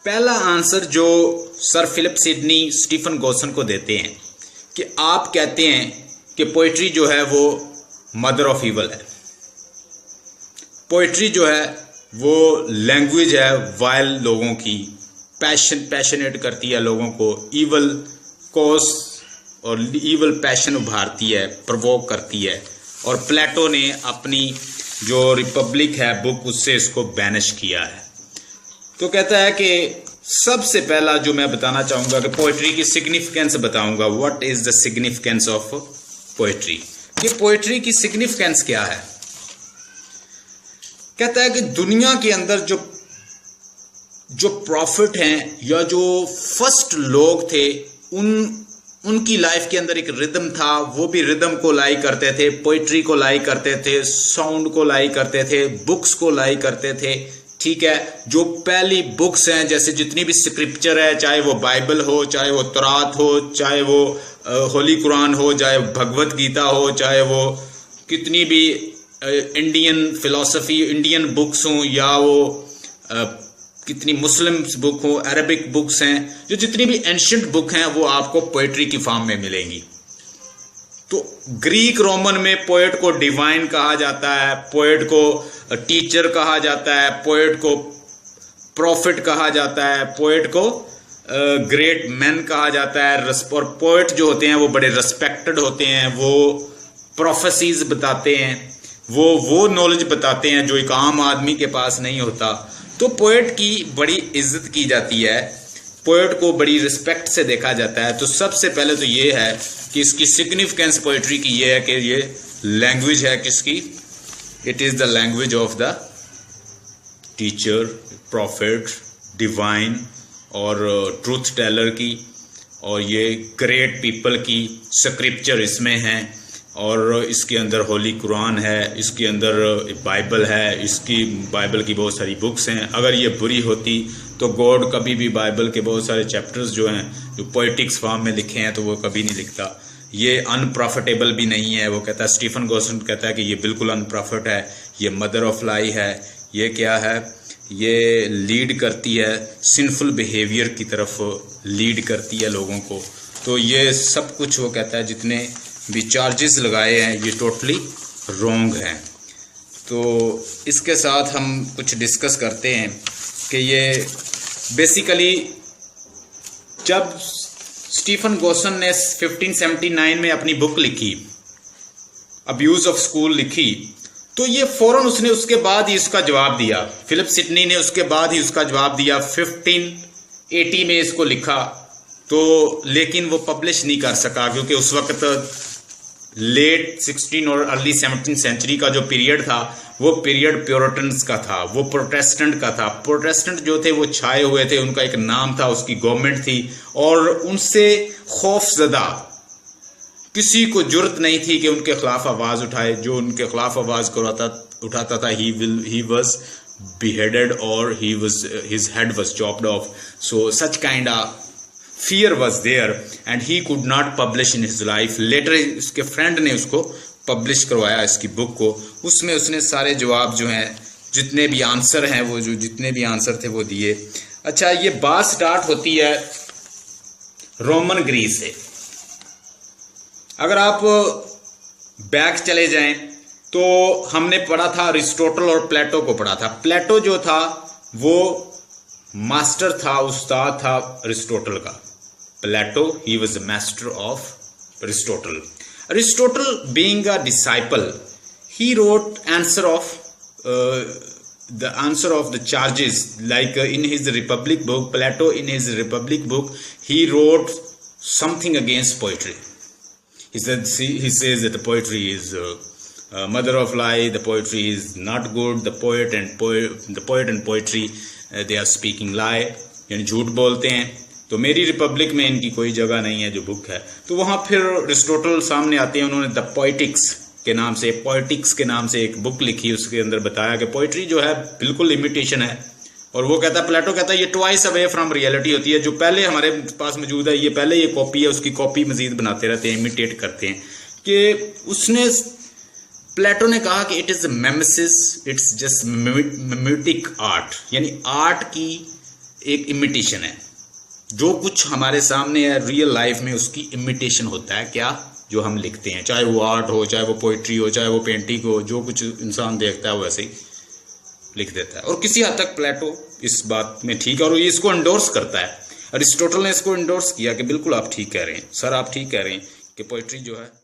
पहला आंसर जो sir Philip Sidney Stephen Gosson को देते हैं कि आप कहते हैं कि पोइट्री जो है वो मदर ऑफ ईवल है। पोइट्री जो है वो लैंग्वेज है वाइल लोगों की, पैशनेट करती है लोगों को, ईवल कॉज और ईवल पैशन उभारती है, प्रवोक करती है। और प्लेटो ने अपनी जो रिपब्लिक है बुक उससे इसको बैनिश किया है। तो कहता है कि सबसे पहला जो मैं बताना चाहूँगा कि पोइट्री की सिग्निफिकेंस बताऊँगा। What is the significance of poetry, कि पोइट्री की सिग्निफिकेंस क्या है। कहता है कि दुनिया के अंदर जो प्रॉफिट हैं या जो फर्स्ट लोग थे उनकी लाइफ के अंदर एक रिदम था, वो भी रिदम को लाई करते थे, पोइट्री को लाई करते थे, साउंड को लाई करते थे, बुक्स को लाई करते थे। ठीक है, जो पहली बुक्स हैं जैसे जितनी भी स्क्रिप्चर है, चाहे वो बाइबल हो, चाहे वो तौरात हो, चाहे वो होली कुरान हो, चाहे भगवत गीता हो, चाहे वो कितनी भी इंडियन फिलॉसफी इंडियन बुक्स हों या वो कितनी मुस्लिम बुक हो, अरबिक बुक्स हैं, जो जितनी भी एंशिएंट बुक हैं वो आपको पोइट्री की फॉर्म में मिलेंगी। तो ग्रीक रोमन में पोएट को डिवाइन कहा जाता है, पोएट को टीचर कहा जाता है, पोएट को प्रॉफिट कहा जाता है, पोएट को ग्रेट मैन कहा जाता है। और पोएट जो होते हैं वो बड़े रिस्पेक्टेड होते हैं, वो प्रोफेसीज बताते हैं, वो नॉलेज बताते हैं जो एक आम आदमी के पास नहीं होता। तो पोएट की बड़ी इज्जत की जाती है, पोएट को बड़ी रिस्पेक्ट से देखा जाता है। तो सबसे पहले तो ये है कि इसकी सिग्निफिकेंस पोएट्री की ये है कि ये लैंग्वेज है किसकी, it is the language of the teacher, profit, divine और ट्रूथ टेलर की, और ये ग्रेट पीपल की स्क्रिप्चर इसमें हैं, और इसके अंदर होली कुरान है, इसके अंदर बाइबल है, इसकी बाइबल की बहुत सारी बुक्स हैं। अगर ये बुरी होती तो गॉड कभी भी बाइबल के बहुत सारे चैप्टर्स जो हैं जो पोइटिक्स फॉर्म में लिखे हैं तो वो कभी नहीं लिखता। ये अनप्रॉफिटेबल भी नहीं है, वो कहता है, स्टीफन गॉसन कहता है कि ये बिल्कुल अनप्रॉफिट है, ये मदर ऑफ लाई है। ये क्या है, ये लीड करती है सिंफुल बिहेवियर की तरफ, लीड करती है लोगों को। तो ये सब कुछ वो कहता है जितने भी चार्जेस लगाए हैं ये टोटली रॉन्ग हैं। तो इसके साथ हम कुछ डिस्कस करते हैं कि ये बेसिकली जब स्टीफन गॉसन ने 1579 में अपनी बुक लिखी, अब्यूज ऑफ स्कूल लिखी, तो ये फौरन उसने उसके बाद ही उसका जवाब दिया। फिलिप सिडनी ने उसके बाद ही उसका जवाब दिया। 1580 में इसको लिखा, तो लेकिन वो पब्लिश नहीं कर सका क्योंकि उस वक्त लेट 16 और अर्ली 17 सेंचुरी का जो पीरियड था वो पीरियड प्योरिटन्स का था, वो प्रोटेस्टेंट का था। प्रोटेस्टेंट जो थे वो छाए हुए थे, उनका एक नाम था, उसकी गवर्नमेंट थी, और उनसे खौफजदा किसी को जुर्रत नहीं थी कि उनके खिलाफ आवाज़ उठाए। जो उनके खिलाफ आवाज़ उठाता था he was beheaded or his head was chopped off. So such kind of fear was there and he could not publish in his life. Later उसके फ्रेंड ने उसको पब्लिश करवाया इसकी बुक को। उसमें उसने सारे जवाब जो हैं, जितने भी आंसर हैं, वो जो जितने भी आंसर थे वो दिए। अच्छा, ये बात स्टार्ट होती है रोमन ग्रीस से। अगर आप बैक चले जाएं तो हमने पढ़ा था अरिस्टोटल और प्लेटो को पढ़ा था। प्लेटो जो था वो मास्टर था, उस्ताद था अरिस्टोटल का। प्लेटो ही was the master of Aristotle. Aristotle being a disciple, he wrote answer of the charges, like in his Republic book. Plato in his Republic book he wrote something against poetry. He says that the poetry is mother of lie, the poetry is not good, the poet and poetry they are speaking lie, यानी झूठ बोलते हैं। तो मेरी Republic में इनकी कोई जगह नहीं है जो बुक है। तो वहाँ फिर अरिस्टोटल सामने आते हैं, उन्होंने द पोएटिक्स के नाम से एक बुक लिखी। उसके अंदर बताया कि पोइट्री जो है बिल्कुल इमिटेशन है, और वो कहता है, प्लेटो कहता है ये ट्वाइस अवे फ्रॉम रियलिटी होती है। जो पहले हमारे पास मौजूद है, ये पहले ये कॉपी है, उसकी कॉपी मजीद बनाते रहते हैं, इमिटेट करते हैं। कि उसने प्लेटो ने कहा कि it is mimesis, it's just mimetic art, यानी आर्ट की एक इमिटेशन है। जो कुछ हमारे सामने है रियल लाइफ में उसकी इमिटेशन होता है क्या, जो हम लिखते हैं, चाहे वो आर्ट हो, चाहे वो पोइट्री हो, चाहे वो पेंटिंग हो, जो कुछ इंसान देखता है वैसे ही लिख देता है। और किसी हद तक प्लेटो इस बात में ठीक है और ये इसको एंडोर्स करता है। अरिस्टोटल ने इसको एंडोर्स किया कि बिल्कुल आप ठीक कह रहे हैं सर, आप ठीक कह रहे हैं कि पोइट्री जो है